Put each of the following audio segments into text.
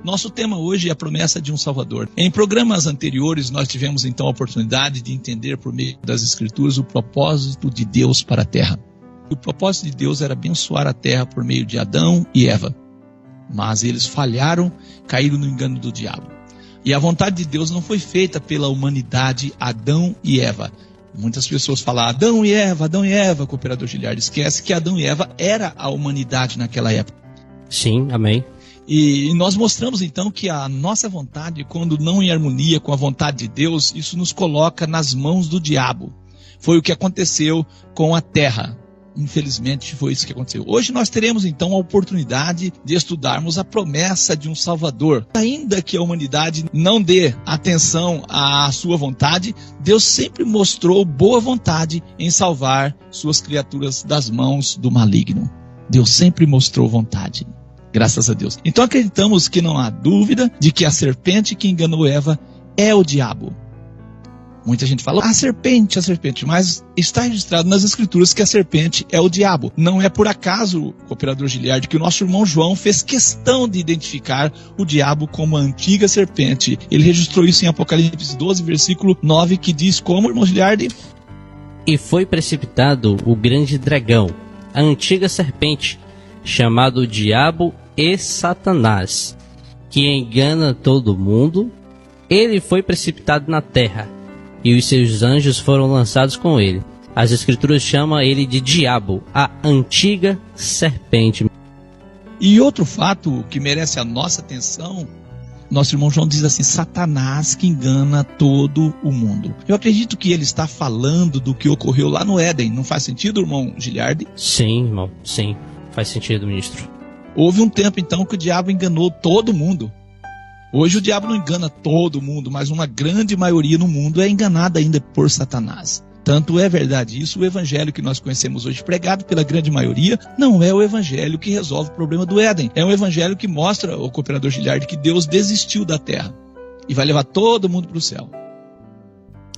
Nosso tema hoje é a promessa de um Salvador. Em programas anteriores, nós tivemos então a oportunidade de entender por meio das Escrituras o propósito de Deus para a terra. O propósito de Deus era abençoar a terra por meio de Adão e Eva. Mas eles falharam, caíram no engano do diabo. E a vontade de Deus não foi feita pela humanidade, Adão e Eva. Muitas pessoas falam Adão e Eva, cooperador Giliardi. Esquece que Adão e Eva era a humanidade naquela época. Sim, amém. E nós mostramos então que a nossa vontade, quando não em harmonia com a vontade de Deus, isso nos coloca nas mãos do diabo. Foi o que aconteceu com a terra. Infelizmente foi isso que aconteceu. Hoje nós teremos então a oportunidade de estudarmos a promessa de um Salvador. Ainda que a humanidade não dê atenção à sua vontade, Deus sempre mostrou boa vontade em salvar suas criaturas das mãos do maligno. Deus sempre mostrou vontade. Graças a Deus. Então acreditamos que não há dúvida de que a serpente que enganou Eva é o diabo. Muita gente fala, a serpente, mas está registrado nas Escrituras que a serpente é o diabo. Não é por acaso, cooperador Giliardi, que o nosso irmão João fez questão de identificar o diabo como a antiga serpente. Ele registrou isso em Apocalipse 12, versículo 9, que diz como, irmão Giliardi? E foi precipitado o grande dragão, a antiga serpente, chamado Diabo e Satanás, que engana todo mundo. Ele foi precipitado na terra, e os seus anjos foram lançados com ele. As Escrituras chamam ele de Diabo, a antiga serpente. E outro fato que merece a nossa atenção, nosso irmão João diz assim, Satanás que engana todo o mundo. Eu acredito que ele está falando do que ocorreu lá no Éden. Não faz sentido, irmão Giliardi? Sim, irmão, sim. Faz sentido, ministro. Houve um tempo então que o diabo enganou todo mundo. Hoje o diabo não engana todo mundo, mas uma grande maioria no mundo é enganada ainda por Satanás. Tanto é verdade isso, o evangelho que nós conhecemos hoje pregado pela grande maioria, não é o evangelho que resolve o problema do Éden. É um evangelho que mostra, o cooperador Giliardi, que Deus desistiu da terra e vai levar todo mundo para o céu.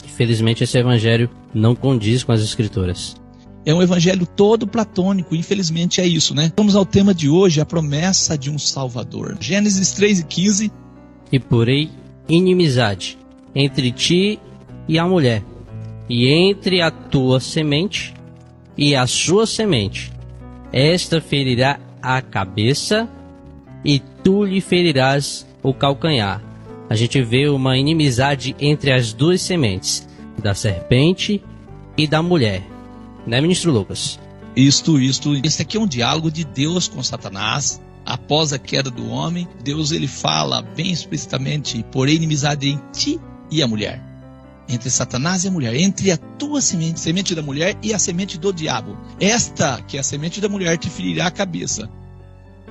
Infelizmente esse evangelho não condiz com as Escrituras. É um evangelho todo platônico, infelizmente é isso, né? Vamos ao tema de hoje, a promessa de um Salvador. Gênesis 3:15. E porei inimizade entre ti e a mulher, e entre a tua semente e a sua semente. Esta ferirá a cabeça, e tu lhe ferirás o calcanhar. A gente vê uma inimizade entre as duas sementes, da serpente e da mulher. Né, ministro Lucas? Esse aqui é um diálogo de Deus com Satanás. Após a queda do homem, Deus ele fala bem explicitamente, porém inimizade em ti e a mulher. Entre Satanás e a mulher, entre a tua semente, semente da mulher e a semente do diabo. Esta, que é a semente da mulher, te ferirá a cabeça.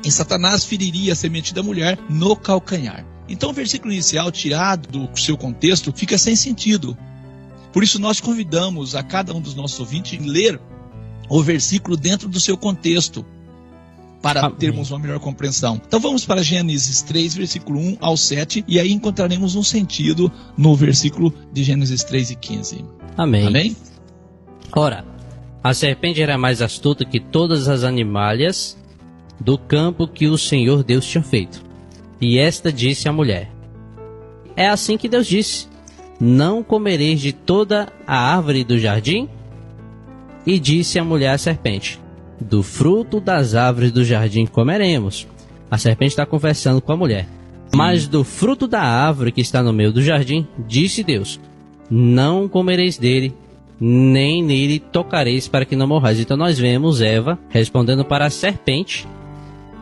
E Satanás feriria a semente da mulher no calcanhar. Então o versículo inicial, tirado do seu contexto, fica sem sentido. Por isso nós convidamos a cada um dos nossos ouvintes a ler o versículo dentro do seu contexto, para termos uma melhor compreensão. Então vamos para Gênesis 3, versículo 1 ao 7, e aí encontraremos um sentido no versículo de Gênesis 3:15. Amém. Amém? Ora, a serpente era mais astuta que todas as animalhas do campo que o Senhor Deus tinha feito. E esta disse à mulher: é assim que Deus disse, não comereis de toda a árvore do jardim? E disse a mulher à serpente: do fruto das árvores do jardim comeremos. A serpente está conversando com a mulher. Mas do fruto da árvore que está no meio do jardim, disse Deus: não comereis dele, nem nele tocareis, para que não morrais. Então nós vemos Eva respondendo para a serpente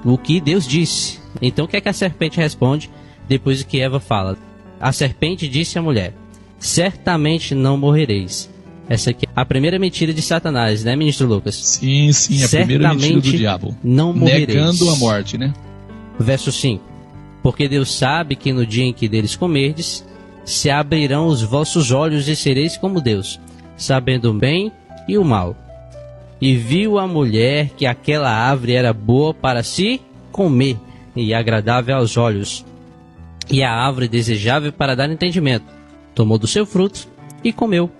o que Deus disse. Então o que é que a serpente responde depois que Eva fala? A serpente disse à mulher: certamente não morrereis. Essa aqui é a primeira mentira de Satanás, né, ministro Lucas? Sim, a primeira mentira do diabo. Não morrereis. Negando a morte, né? Verso 5. Porque Deus sabe que no dia em que deles comerdes, se abrirão os vossos olhos e sereis como Deus, sabendo o bem e o mal. E viu a mulher que aquela árvore era boa para se comer e agradável aos olhos, e a árvore desejável para dar entendimento. Tomou do seu fruto e comeu.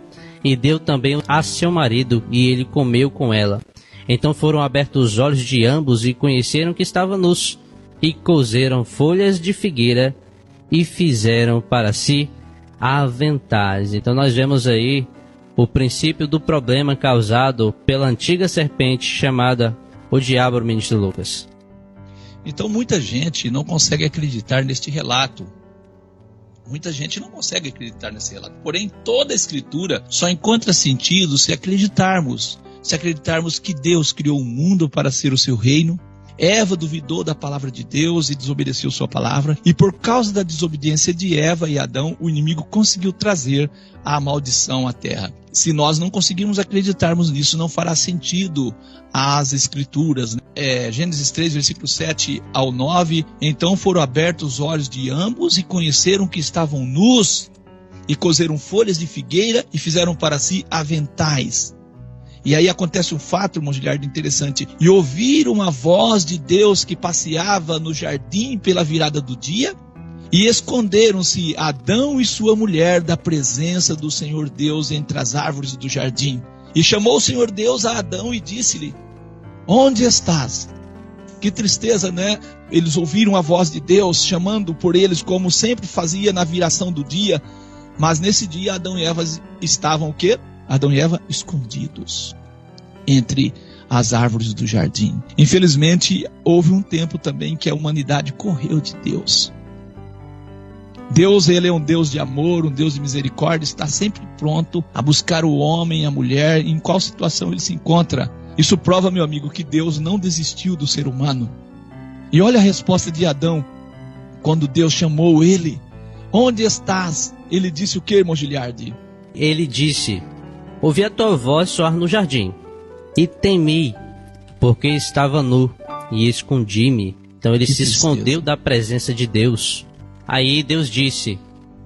E deu também a seu marido, e ele comeu com ela. Então foram abertos os olhos de ambos e conheceram que estavam nus. e cozeram folhas de figueira e fizeram para si aventais. Então nós vemos aí o princípio do problema causado pela antiga serpente chamada o diabo, ministro Lucas. Então muita gente não consegue acreditar neste relato. Muita gente não consegue acreditar nesse relato. Porém, toda a Escritura só encontra sentido se acreditarmos que Deus criou o mundo para ser o seu reino. Eva duvidou da palavra de Deus e desobedeceu sua palavra. E por causa da desobediência de Eva e Adão, o inimigo conseguiu trazer a maldição à terra. Se nós não conseguirmos acreditarmos nisso, não fará sentido as Escrituras. Gênesis 3, versículo 7 ao 9. Então foram abertos os olhos de ambos e conheceram que estavam nus e cozeram folhas de figueira e fizeram para si aventais. E aí acontece um fato, irmão Giliardo, interessante. E ouviram a voz de Deus que passeava no jardim pela virada do dia, e esconderam-se Adão e sua mulher da presença do Senhor Deus entre as árvores do jardim. E chamou o Senhor Deus a Adão e disse-lhe: onde estás? Que tristeza, né? Eles ouviram a voz de Deus chamando por eles, como sempre fazia na viração do dia. Mas nesse dia Adão e Eva estavam o quê? Adão e Eva escondidos entre as árvores do jardim. Infelizmente, houve um tempo também que a humanidade correu de Deus. Deus, ele é um Deus de amor, um Deus de misericórdia, está sempre pronto a buscar o homem, a mulher, em qual situação ele se encontra. Isso prova, meu amigo, que Deus não desistiu do ser humano. E olha a resposta de Adão, quando Deus chamou ele. Onde estás? Ele disse o que, irmão Giliardi? Ele disse: ouvi a tua voz soar no jardim, e temi, porque estava nu, e escondi-me. Então ele se escondeu da presença de Deus. Aí Deus disse: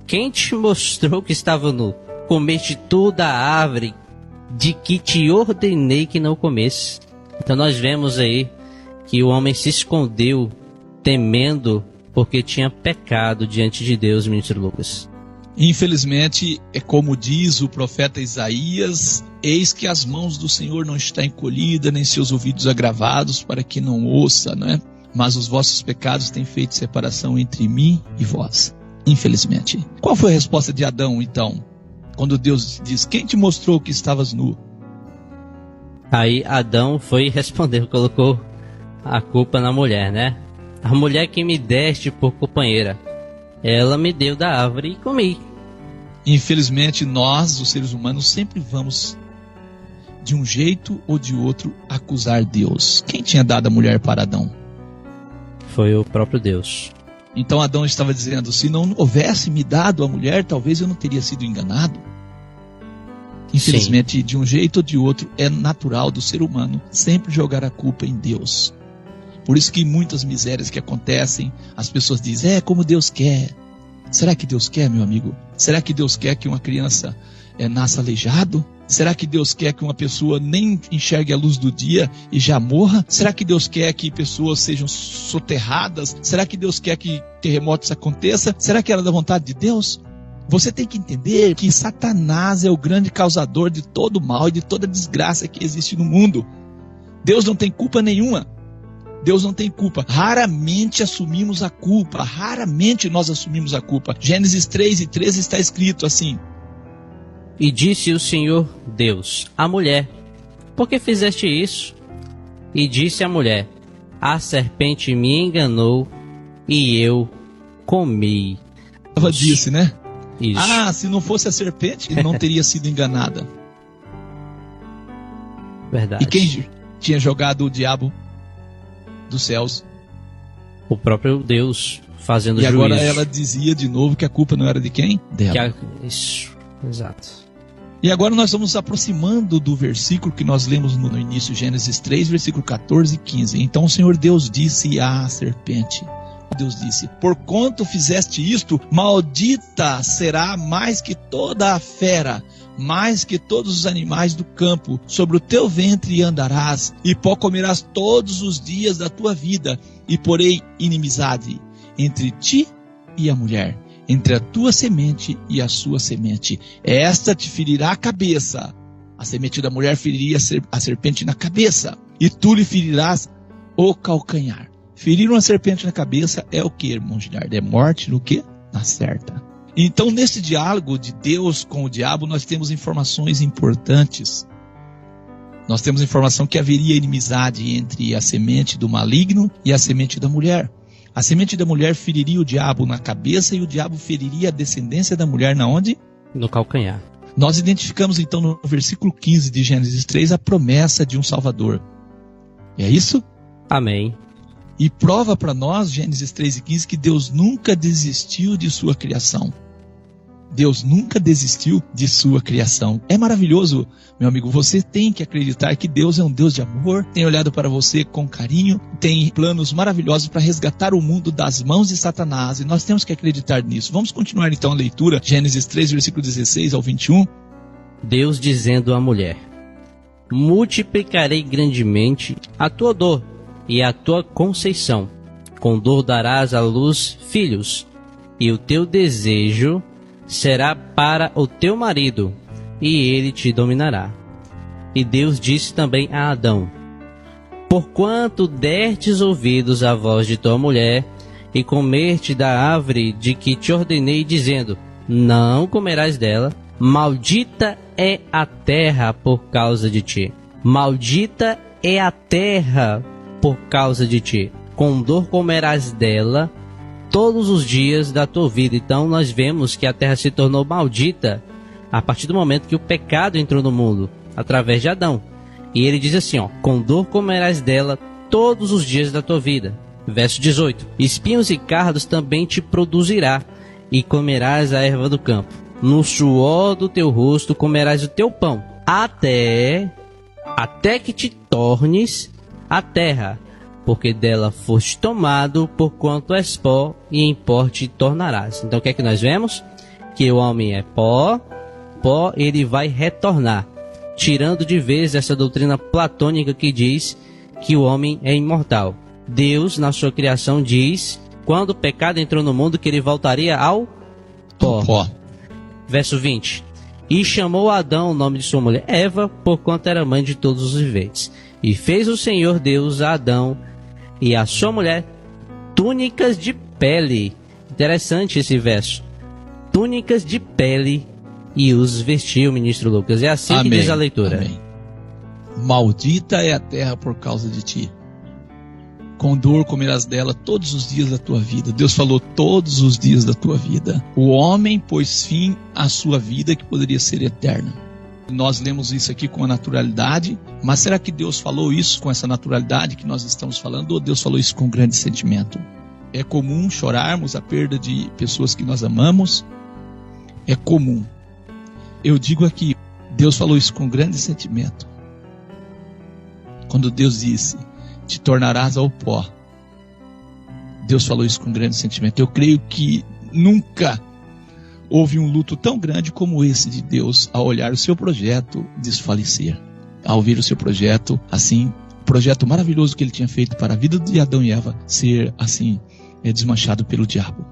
quem te mostrou que estava nu? Comeste toda a árvore de que te ordenei que não comesse. Então nós vemos aí que o homem se escondeu, temendo, porque tinha pecado diante de Deus, ministro Lucas. Infelizmente, é como diz o profeta Isaías: eis que as mãos do Senhor não estão encolhidas, nem seus ouvidos agravados, para que não ouça, não é? Mas os vossos pecados têm feito separação entre mim e vós. Infelizmente. Qual foi a resposta de Adão, então? Quando Deus diz: quem te mostrou que estavas nu? Aí Adão foi e respondeu, colocou a culpa na mulher, né? A mulher que me deste por companheira, ela me deu da árvore e comi. Infelizmente, nós, os seres humanos, sempre vamos, de um jeito ou de outro, acusar Deus. Quem tinha dado a mulher para Adão? Foi o próprio Deus. Então Adão estava dizendo: se não houvesse me dado a mulher, talvez eu não teria sido enganado. Infelizmente, sim, de um jeito ou de outro, é natural do ser humano sempre jogar a culpa em Deus. Por isso que muitas misérias que acontecem, as pessoas dizem: é como Deus quer. Será que Deus quer, meu amigo? Será que Deus quer que uma criança nasça aleijado? Será que Deus quer que uma pessoa nem enxergue a luz do dia e já morra? Será que Deus quer que pessoas sejam soterradas? Será que Deus quer que terremotos aconteçam? Será que era da vontade de Deus? Você tem que entender que Satanás é o grande causador de todo o mal e de toda a desgraça que existe no mundo. Deus não tem culpa nenhuma. Deus não tem culpa. Raramente assumimos a culpa. Raramente nós assumimos a culpa. Gênesis 3:13 está escrito assim: e disse o Senhor Deus à mulher: por que fizeste isso? E disse a mulher: a serpente me enganou e eu comi. Ela disse, né? Isso. Ah, se não fosse a serpente, não teria sido enganada. Verdade. E quem tinha jogado o diabo dos céus? O próprio Deus fazendo juízo. E agora juízo. ela dizia de novo que a culpa não era de quem? Dela. Isso, exato. E agora nós vamos aproximando do versículo que nós lemos no início, Gênesis 3, versículo 14 e 15. Então o Senhor Deus disse à serpente: Deus disse: porquanto fizeste isto, maldita será mais que toda a fera, mais que todos os animais do campo. Sobre o teu ventre andarás, e pó comerás todos os dias da tua vida, e porei inimizade entre ti e a mulher, entre a tua semente e a sua semente. Esta te ferirá a cabeça. A semente da mulher feriria a serpente na cabeça, e tu lhe ferirás o calcanhar. Ferir uma serpente na cabeça é o que, irmão Giliardo? É morte no quê? Na certa. Então, nesse diálogo de Deus com o diabo, nós temos informações importantes. Nós temos informação que haveria inimizade entre a semente do maligno e a semente da mulher. A semente da mulher feriria o diabo na cabeça e o diabo feriria a descendência da mulher na onde? No calcanhar. Nós identificamos então no versículo 15 de Gênesis 3 a promessa de um Salvador. É isso? Amém. E prova para nós, Gênesis 3:15, que Deus nunca desistiu de sua criação. Deus nunca desistiu de sua criação. É maravilhoso, meu amigo. Você tem que acreditar que Deus é um Deus de amor, tem olhado para você com carinho, tem planos maravilhosos para resgatar o mundo das mãos de Satanás. E nós temos que acreditar nisso. Vamos continuar então a leitura. Gênesis 3, versículo 16 ao 21. Deus dizendo à mulher: multiplicarei grandemente a tua dor e a tua conceição. Com dor darás à luz filhos, e o teu desejo será para o teu marido, e ele te dominará. E Deus disse também a Adão: porquanto dertes ouvidos à voz de tua mulher, e comerte da árvore de que te ordenei, dizendo: não comerás dela, maldita é a terra por causa de ti. Maldita é a terra por causa de ti. Com dor comerás dela todos os dias da tua vida. Então nós vemos que a terra se tornou maldita a partir do momento que o pecado entrou no mundo, através de Adão. E ele diz assim, com dor comerás dela todos os dias da tua vida. Verso 18: espinhos e cardos também te produzirá, e comerás a erva do campo. No suor do teu rosto comerás o teu pão, até que te tornes a terra, porque dela foste tomado, porquanto és pó, e em pó te tornarás. Então o que é que nós vemos? Que o homem é pó, ele vai retornar, tirando de vez essa doutrina platônica que diz que o homem é imortal. Deus, na sua criação, diz, quando o pecado entrou no mundo, que ele voltaria ao pó. Verso 20: e chamou Adão o nome de sua mulher Eva, porquanto era mãe de todos os viventes. E fez o Senhor Deus a Adão e a sua mulher túnicas de pele. Interessante esse verso. Túnicas de pele, e os vestiu, ministro Lucas. É assim que diz a leitura. Amém. Maldita é a terra por causa de ti. Com dor comerás dela todos os dias da tua vida. Deus falou todos os dias da tua vida. O homem pôs fim à sua vida, que poderia ser eterna. Nós lemos isso aqui com a naturalidade, mas será que Deus falou isso com essa naturalidade que nós estamos falando, ou Deus falou isso com grande sentimento? É comum chorarmos a perda de pessoas que nós amamos. É comum. Eu digo aqui, Deus falou isso com grande sentimento. Quando Deus disse: te tornarás ao pó, Deus falou isso com grande sentimento. Eu creio que nunca houve um luto tão grande como esse de Deus ao olhar o seu projeto desfalecer, ao ver o seu projeto, assim, o projeto maravilhoso que ele tinha feito para a vida de Adão e Eva ser, assim, desmanchado pelo diabo.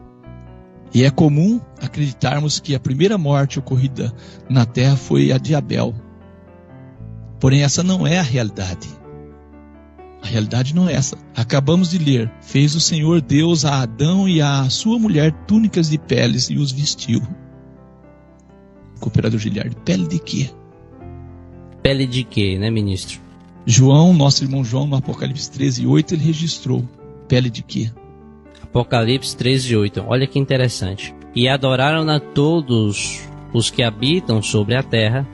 E é comum acreditarmos que a primeira morte ocorrida na terra foi a de Abel. Porém, essa não é a realidade. A realidade não é essa. Acabamos de ler: fez o Senhor Deus a Adão e a sua mulher túnicas de peles e os vestiu. Cooperador Giliardo, pele de quê? Pele de quê, né, ministro? João, nosso irmão João, no Apocalipse 13:8, ele registrou. Pele de quê? Apocalipse 13:8. Olha que interessante. E adoraram-na todos os que habitam sobre a terra,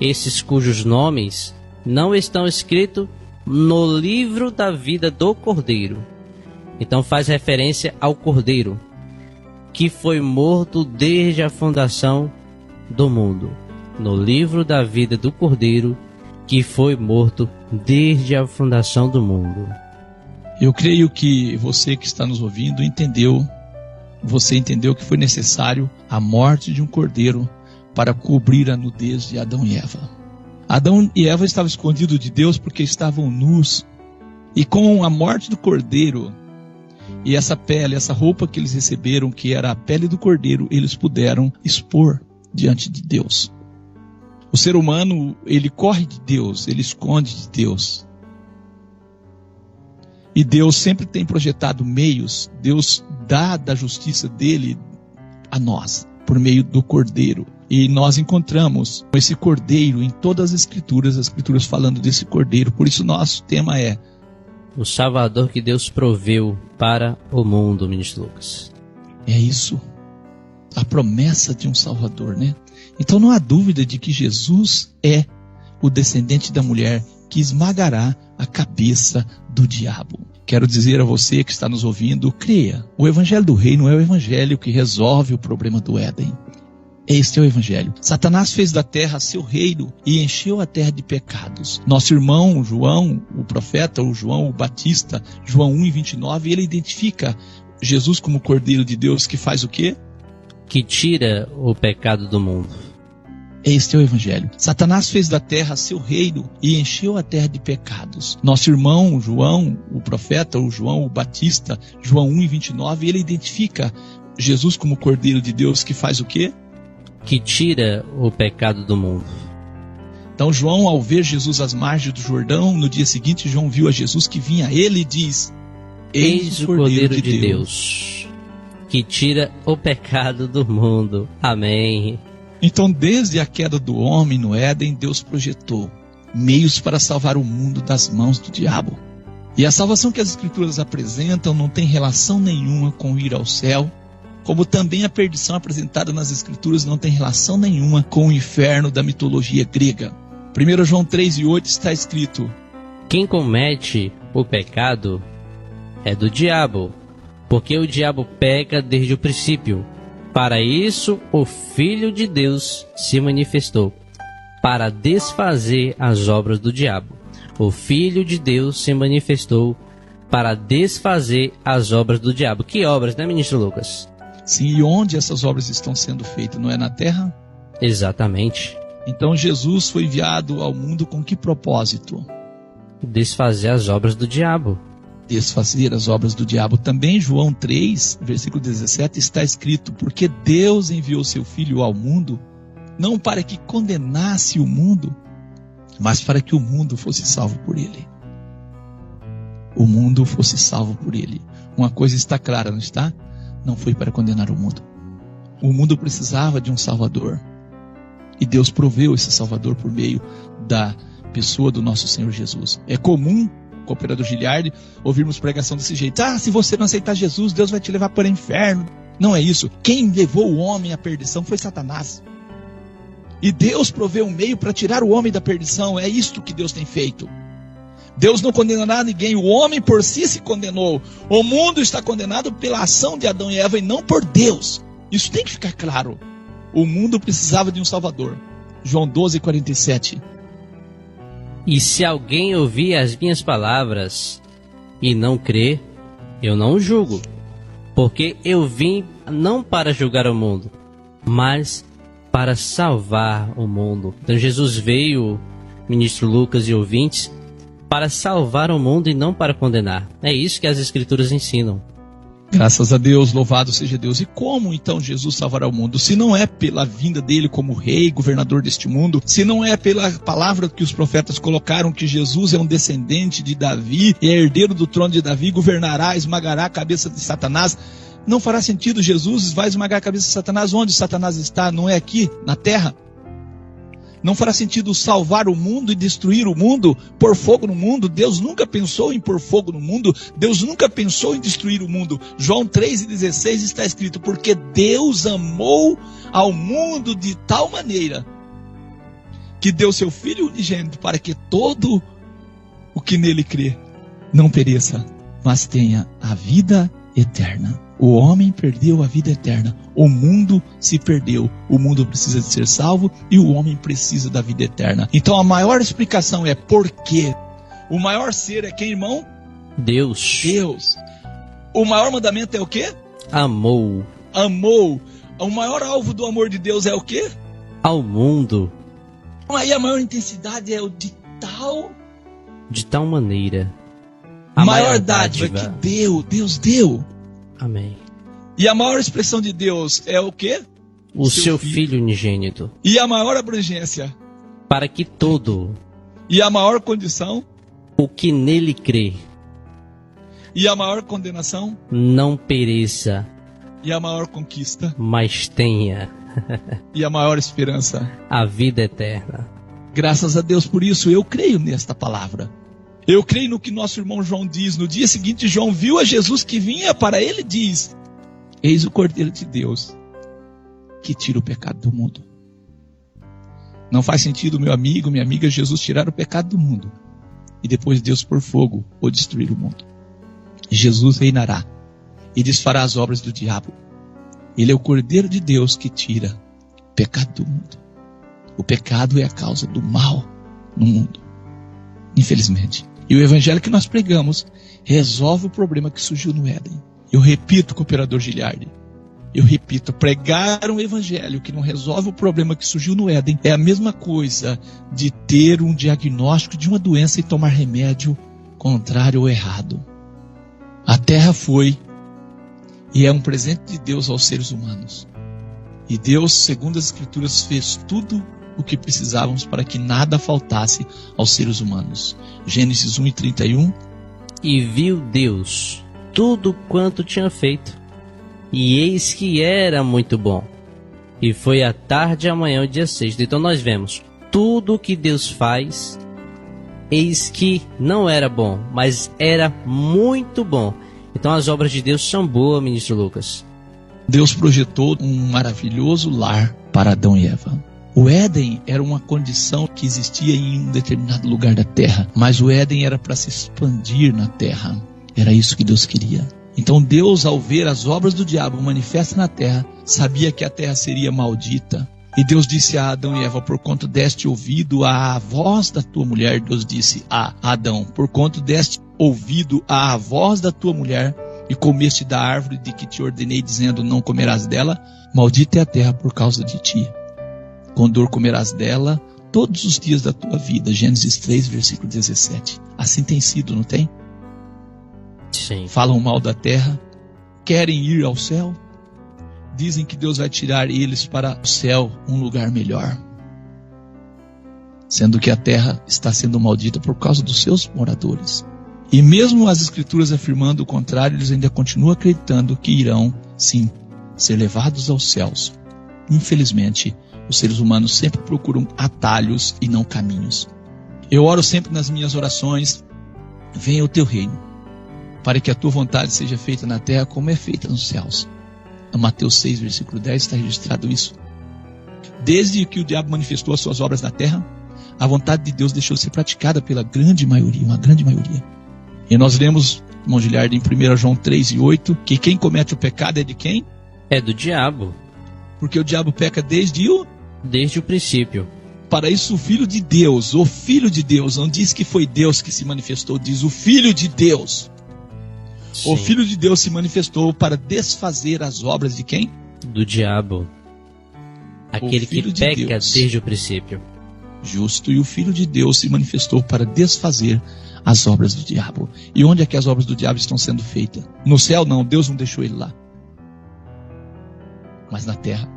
esses cujos nomes não estão escritos no livro da vida do Cordeiro. Então faz referência ao Cordeiro, que foi morto desde a fundação do mundo. No livro da vida do Cordeiro, que foi morto desde a fundação do mundo. Eu creio que você que está nos ouvindo entendeu que foi necessário a morte de um cordeiro para cobrir a nudez de Adão e Eva. Adão e Eva estavam escondidos de Deus porque estavam nus. E com a morte do cordeiro e essa pele, essa roupa que eles receberam, que era a pele do cordeiro, eles puderam expor diante de Deus. O ser humano, ele corre de Deus, ele esconde de Deus. E Deus sempre tem projetado meios, Deus dá da justiça dele a nós, por meio do Cordeiro. E nós encontramos esse Cordeiro em todas as Escrituras falando desse Cordeiro. Por isso nosso tema é o Salvador que Deus proveu para o mundo, ministro Lucas. É isso, a promessa de um Salvador, né? Então não há dúvida de que Jesus é o descendente da mulher que esmagará a cabeça do diabo. Quero dizer a você que está nos ouvindo, creia, o Evangelho do Reino é o Evangelho que resolve o problema do Éden. Este é o Evangelho. Satanás fez da terra seu reino e encheu a terra de pecados. Nosso irmão João, o profeta, o João o Batista, João 1:29, ele identifica Jesus como o Cordeiro de Deus que faz o quê? Que tira o pecado do mundo. Este é o Evangelho. Satanás fez da terra seu reino e encheu a terra de pecados. Nosso irmão João, o profeta, o João o Batista, João 1:29, ele identifica Jesus como o Cordeiro de Deus que faz o quê? Que tira o pecado do mundo. Então João, ao ver Jesus às margens do Jordão, no dia seguinte João viu a Jesus que vinha a ele e diz: Eis o Cordeiro de Deus, que tira o pecado do mundo. Amém. Então, desde a queda do homem no Éden, Deus projetou meios para salvar o mundo das mãos do diabo. E a salvação que as Escrituras apresentam não tem relação nenhuma com ir ao céu, como também a perdição apresentada nas Escrituras não tem relação nenhuma com o inferno da mitologia grega. 1 João 3:8 está escrito: quem comete o pecado é do diabo, porque o diabo peca desde o princípio. Para isso, o Filho de Deus se manifestou, para desfazer as obras do diabo. O Filho de Deus se manifestou para desfazer as obras do diabo. Que obras, né, ministro Lucas? Sim, e onde essas obras estão sendo feitas? Não é na terra? Exatamente. Então Jesus foi enviado ao mundo com que propósito? Desfazer as obras do diabo. Desfazer as obras do diabo. Também João 3, versículo 17, está escrito: porque Deus enviou seu Filho ao mundo, não para que condenasse o mundo, mas para que o mundo fosse salvo por ele. O mundo fosse salvo por ele. Uma coisa está clara, não está? Não foi para condenar o mundo. O mundo precisava de um Salvador. E Deus proveu esse Salvador por meio da pessoa do nosso Senhor Jesus. É comum, cooperador Giliardi, ouvirmos pregação desse jeito: se você não aceitar Jesus, Deus vai te levar para o inferno. Não é isso. Quem levou o homem à perdição foi Satanás. E Deus proveu um meio para tirar o homem da perdição. É isto que Deus tem feito. Deus não condenará ninguém. O homem por si se condenou. O mundo está condenado pela ação de Adão e Eva e não por Deus. Isso tem que ficar claro. O mundo precisava de um Salvador. João 12:47. E se alguém ouvir as minhas palavras e não crer, eu não o julgo, porque eu vim não para julgar o mundo, mas para salvar o mundo. Então Jesus veio, ministro Lucas e ouvintes, para salvar o mundo e não para condenar. É isso que as Escrituras ensinam. Graças a Deus, louvado seja Deus. E como então Jesus salvará o mundo? Se não é pela vinda dele como rei, governador deste mundo, se não é pela palavra que os profetas colocaram, que Jesus é um descendente de Davi, é herdeiro do trono de Davi, governará, esmagará a cabeça de Satanás, não fará sentido. Jesus vai esmagar a cabeça de Satanás. Onde Satanás está? Não é aqui, na terra? Não fará sentido salvar o mundo e destruir o mundo, pôr fogo no mundo. Deus nunca pensou em pôr fogo no mundo. Deus nunca pensou em destruir o mundo. João 3:16 está escrito: porque Deus amou ao mundo de tal maneira que deu seu Filho unigênito, para que todo o que nele crê não pereça, mas tenha a vida eterna. O homem perdeu a vida eterna. O mundo se perdeu. O mundo precisa de ser salvo e o homem precisa da vida eterna. Então a maior explicação é por quê. O maior ser é quem, irmão? Deus. Deus. O maior mandamento é o quê? Amou. Amou. O maior alvo do amor de Deus é o quê? Ao mundo. Aí a maior intensidade é o de tal maneira. A maior dádiva que Deus deu. Amém. E a maior expressão de Deus é o quê? O seu filho unigênito. E a maior abrangência? Para que todo. E a maior condição? O que nele crê. E a maior condenação? Não pereça, E a maior conquista? mas tenha E a maior esperança? a vida eterna. Graças a Deus por isso, eu creio nesta palavra. Eu creio no que nosso irmão João diz. No dia seguinte, João viu a Jesus que vinha para ele e diz: eis o Cordeiro de Deus que tira o pecado do mundo. Não faz sentido, meu amigo, minha amiga, Jesus tirar o pecado do mundo e depois Deus por fogo ou destruir o mundo. Jesus reinará e desfará as obras do diabo. Ele é o Cordeiro de Deus que tira o pecado do mundo. O pecado é a causa do mal no mundo, infelizmente. E o evangelho que nós pregamos resolve o problema que surgiu no Éden. Eu repito, cooperador Giliardi, eu repito, pregar um evangelho que não resolve o problema que surgiu no Éden é a mesma coisa de ter um diagnóstico de uma doença e tomar remédio contrário ou errado. A terra foi e é um presente de Deus aos seres humanos. E Deus, segundo as Escrituras, fez tudo o que precisávamos para que nada faltasse aos seres humanos. Gênesis 1:31. E viu Deus tudo quanto tinha feito, e eis que era muito bom. E foi a tarde e amanhã, o dia 6. Então nós vemos tudo o que Deus faz, eis que não era bom, mas era muito bom. Então as obras de Deus são boas, ministro Lucas. Deus projetou um maravilhoso lar para Adão e Eva. O Éden era uma condição que existia em um determinado lugar da terra, mas o Éden era para se expandir na terra. Era isso que Deus queria. Então Deus, ao ver as obras do diabo manifestas na terra, sabia que a terra seria maldita. E Deus disse a Adão e Eva: por quanto deste ouvido à voz da tua mulher, Deus disse a Adão: por quanto deste ouvido à voz da tua mulher e comeste da árvore de que te ordenei, dizendo: não comerás dela, maldita é a terra por causa de ti. Com dor comerás dela todos os dias da tua vida. Gênesis 3, versículo 17. Assim tem sido, não tem? Sim. Falam mal da terra, querem ir ao céu, dizem que Deus vai tirar eles para o céu, um lugar melhor, sendo que a terra está sendo maldita por causa dos seus moradores. E mesmo as Escrituras afirmando o contrário, eles ainda continuam acreditando que irão, sim, ser levados aos céus. Infelizmente, os seres humanos sempre procuram atalhos e não caminhos. Eu oro sempre nas minhas orações: venha o teu reino, para que a tua vontade seja feita na terra como é feita nos céus. Em Mateus 6, versículo 10 está registrado isso. Desde que o diabo manifestou as suas obras na terra, a vontade de Deus deixou de ser praticada pela grande maioria, uma grande maioria. E nós lemos, irmão Giliardi, em 1 João 3:8, que quem comete o pecado é de quem? É do diabo. Porque o diabo peca desde o princípio. Para isso o Filho de Deus, não diz que foi Deus que se manifestou, diz o Filho de Deus. Sim. O Filho de Deus se manifestou para desfazer as obras de quem? Do diabo. Aquele que peca desde o princípio. Justo. E o Filho de Deus se manifestou para desfazer as obras do diabo. E onde é que as obras do diabo estão sendo feitas? No céu não, Deus não deixou ele lá. Mas na terra.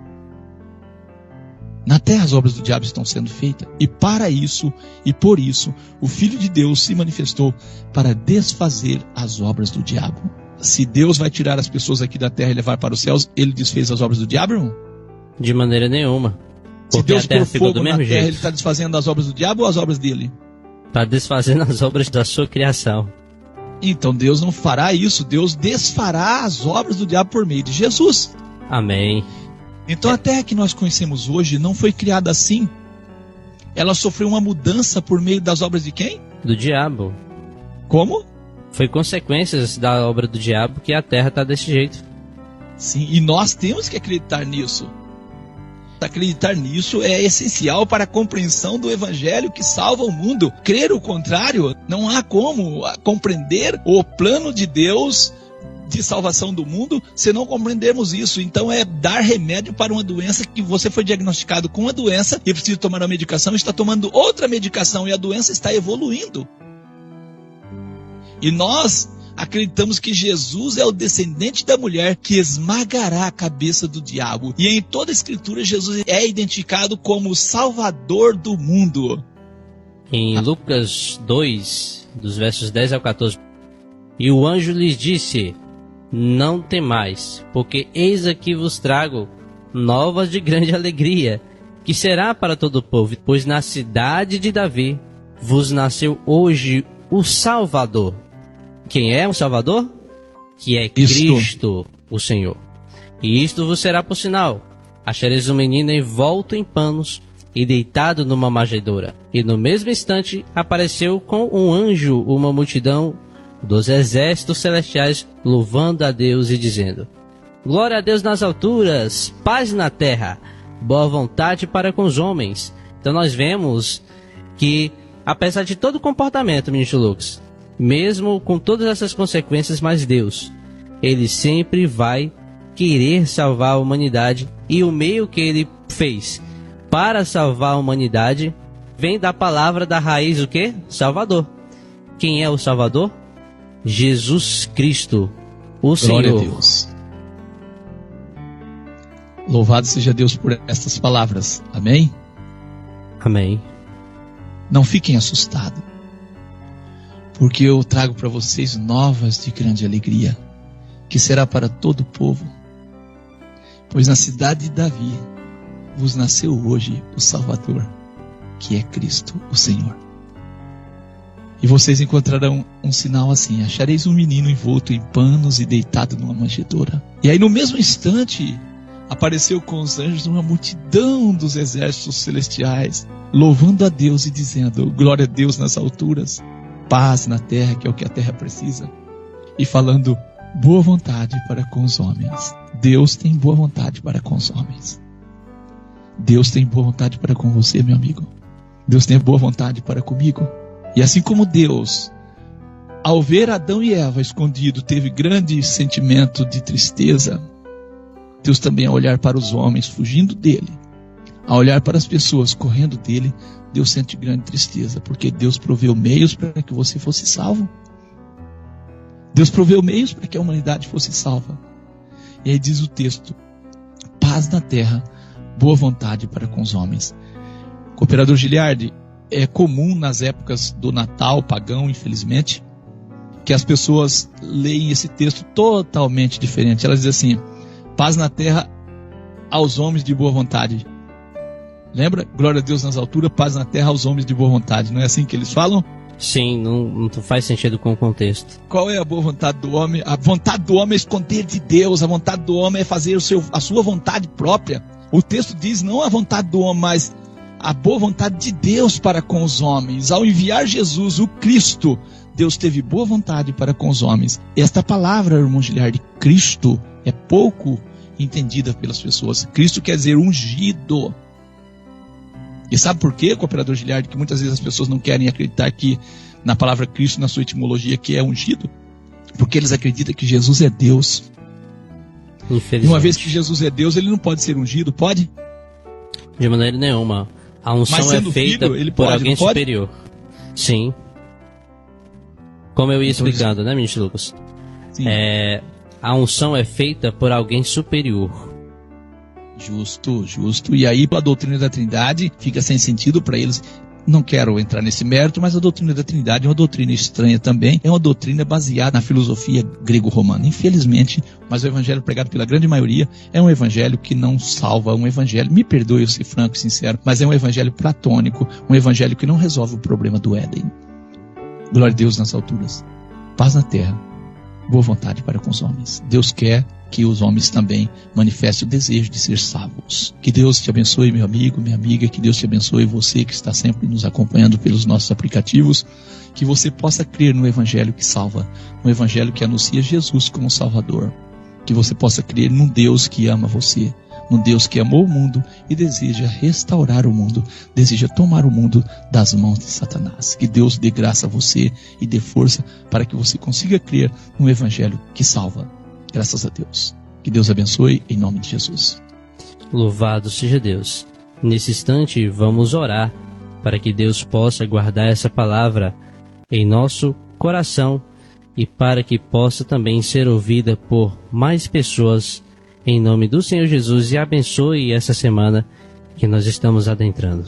Na terra as obras do diabo estão sendo feitas. E para isso, e por isso, o Filho de Deus se manifestou para desfazer as obras do diabo. Se Deus vai tirar as pessoas aqui da terra e levar para os céus, ele desfez as obras do diabo, irmão? De maneira nenhuma. Se Deus pôr fogo na terra, ele está desfazendo as obras do diabo ou as obras dele? Está desfazendo as obras da sua criação. Então Deus não fará isso. Deus desfará as obras do diabo por meio de Jesus. Amém. Então a terra que nós conhecemos hoje não foi criada assim. Ela sofreu uma mudança por meio das obras de quem? Do diabo. Como? Foi consequências da obra do diabo que a terra está desse jeito. Sim, e nós temos que acreditar nisso. Acreditar nisso é essencial para a compreensão do evangelho que salva o mundo. Crer o contrário, não há como compreender o plano de Deus de salvação do mundo se não compreendermos isso. Então é dar remédio para uma doença que você foi diagnosticado com uma doença e precisa tomar uma medicação, está tomando outra medicação e a doença está evoluindo. E nós acreditamos que Jesus é o descendente da mulher que esmagará a cabeça do diabo. E em toda a Escritura, Jesus é identificado como o Salvador do mundo. Em Lucas 2, dos versos 10 ao 14, E o anjo lhes disse: não temais, porque eis aqui vos trago novas de grande alegria, que será para todo o povo, pois na cidade de Davi vos nasceu hoje o Salvador. Quem é o Salvador? Que é Cristo, o Senhor. E isto vos será por sinal: achareis um menino envolto em panos e deitado numa manjedoura. E no mesmo instante apareceu com um anjo uma multidão dos exércitos celestiais, louvando a Deus e dizendo: glória a Deus nas alturas, paz na terra, boa vontade para com os homens. Então nós vemos que, apesar de todo o comportamento, ministro Lucas, mesmo com todas essas consequências, mas Deus, Ele sempre vai querer salvar a humanidade, e o meio que Ele fez para salvar a humanidade vem da palavra da raiz, o quê? Salvador. Quem é o Salvador? Jesus Cristo, o Senhor. Glória a Deus. Louvado seja Deus por estas palavras. Amém? Amém. Não fiquem assustados, porque eu trago para vocês novas de grande alegria, que será para todo o povo. Pois na cidade de Davi vos nasceu hoje o Salvador, que é Cristo, o Senhor. E vocês encontrarão um sinal assim: achareis um menino envolto em panos e deitado numa manjedoura. E aí no mesmo instante apareceu com os anjos uma multidão dos exércitos celestiais, louvando a Deus e dizendo: glória a Deus nas alturas, paz na terra, que é o que a terra precisa. E falando boa vontade para com os homens. Deus tem boa vontade para com os homens. Deus tem boa vontade para com você, meu amigo. Deus tem boa vontade para comigo. E assim como Deus, ao ver Adão e Eva escondidos, teve grande sentimento de tristeza, Deus também, ao olhar para os homens fugindo dele, ao olhar para as pessoas correndo dele, Deus sente grande tristeza, porque Deus proveu meios para que você fosse salvo. Deus proveu meios para que a humanidade fosse salva. E aí diz o texto: paz na terra, boa vontade para com os homens. Cooperador Giliardi, é comum nas épocas do Natal pagão, infelizmente, que as pessoas leem esse texto totalmente diferente. Elas dizem assim: paz na terra aos homens de boa vontade. Lembra? Glória a Deus nas alturas, paz na terra aos homens de boa vontade. Não é assim que eles falam? Sim, não faz sentido com o contexto. Qual é a boa vontade do homem? A vontade do homem é esconder de Deus. A vontade do homem é fazer a sua vontade própria. O texto diz não a vontade do homem, mas a boa vontade de Deus para com os homens. Ao enviar Jesus, o Cristo, Deus teve boa vontade para com os homens. Esta palavra, irmão Giliardi, Cristo, é pouco entendida pelas pessoas. Cristo quer dizer ungido. E sabe por quê, cooperador Giliardi, que muitas vezes as pessoas não querem acreditar que na palavra Cristo, na sua etimologia, que é ungido? Porque eles acreditam que Jesus é Deus. E uma vez que Jesus é Deus, ele não pode ser ungido, pode? De maneira nenhuma. A unção é feita por alguém superior. Sim. Como eu ia explicando, né, ministro Lucas? Sim. A unção é feita por alguém superior. Justo. E aí a doutrina da Trindade fica sem sentido para eles. Não quero entrar nesse mérito, mas a doutrina da Trindade é uma doutrina estranha também. É uma doutrina baseada na filosofia grego-romana. Infelizmente, mas o evangelho pregado pela grande maioria é um evangelho que não salva, um evangelho, me perdoe eu ser franco e sincero, mas é um evangelho platônico, um evangelho que não resolve o problema do Éden. Glória a Deus nas alturas, paz na terra, boa vontade para com os homens. Deus quer que os homens também manifestem o desejo de ser salvos. Que Deus te abençoe, meu amigo, minha amiga, que Deus te abençoe você que está sempre nos acompanhando pelos nossos aplicativos, que você possa crer no evangelho que salva, no evangelho que anuncia Jesus como Salvador, que você possa crer num Deus que ama você, num Deus que amou o mundo e deseja restaurar o mundo, deseja tomar o mundo das mãos de Satanás. Que Deus dê graça a você e dê força para que você consiga crer no evangelho que salva. Graças a Deus. Que Deus abençoe em nome de Jesus. Louvado seja Deus. Nesse instante vamos orar para que Deus possa guardar essa palavra em nosso coração e para que possa também ser ouvida por mais pessoas em nome do Senhor Jesus, e abençoe essa semana que nós estamos adentrando.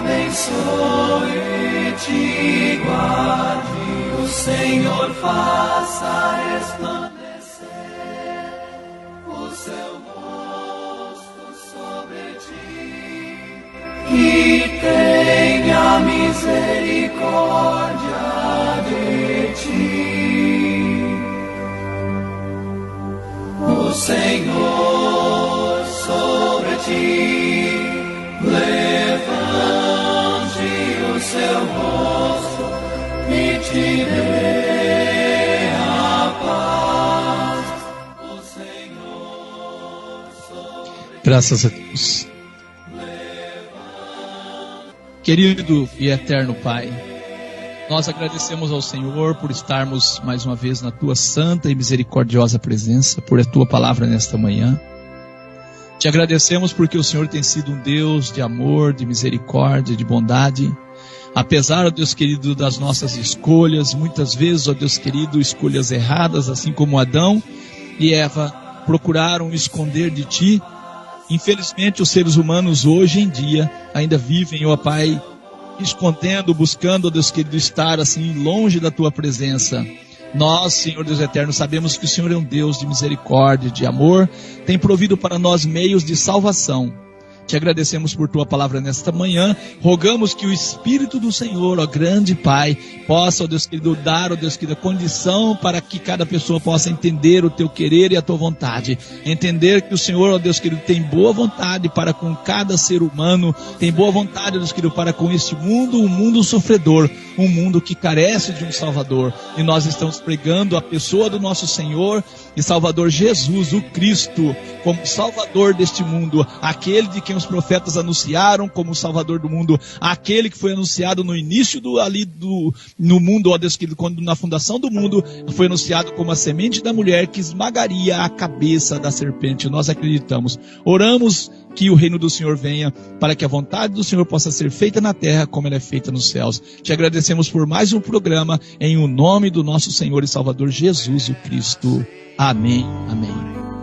abençoe e te guarde, o Senhor faça resplandecer o seu rosto sobre ti e tenha misericórdia de ti. O Senhor sobre ti levante o seu rosto e te dê a paz. O Senhor sobre Graças a Deus. Querido e eterno Pai, nós agradecemos ao Senhor por estarmos mais uma vez na Tua santa e misericordiosa presença, por a Tua palavra nesta manhã. Te agradecemos porque o Senhor tem sido um Deus de amor, de misericórdia, de bondade. Apesar, ó Deus querido, das nossas escolhas, muitas vezes, ó Deus querido, escolhas erradas, assim como Adão e Eva procuraram esconder de Ti. Infelizmente, os seres humanos hoje em dia ainda vivem, ó Pai, escondendo, buscando, ó Deus querido, estar assim longe da Tua presença. Nós, Senhor Deus eterno, sabemos que o Senhor é um Deus de misericórdia, de amor, tem provido para nós meios de salvação. Te agradecemos por Tua palavra nesta manhã, rogamos que o Espírito do Senhor, ó grande Pai, possa, ó Deus querido, dar, ó Deus querido, a condição para que cada pessoa possa entender o Teu querer e a Tua vontade, entender que o Senhor, ó Deus querido, tem boa vontade para com cada ser humano, tem boa vontade, ó Deus querido, para com este mundo, um mundo sofredor, um mundo que carece de um Salvador, e nós estamos pregando a pessoa do nosso Senhor e Salvador Jesus, o Cristo, como Salvador deste mundo, aquele de quem os profetas anunciaram como Salvador do mundo, aquele que foi anunciado no início no mundo, ó Deus querido, quando na fundação do mundo foi anunciado como a semente da mulher que esmagaria a cabeça da serpente. Nós acreditamos, oramos que o reino do Senhor venha, para que a vontade do Senhor possa ser feita na terra como ela é feita nos céus. Te agradecemos por mais um programa, em o nome do nosso Senhor e Salvador Jesus o Cristo. Amém, amém.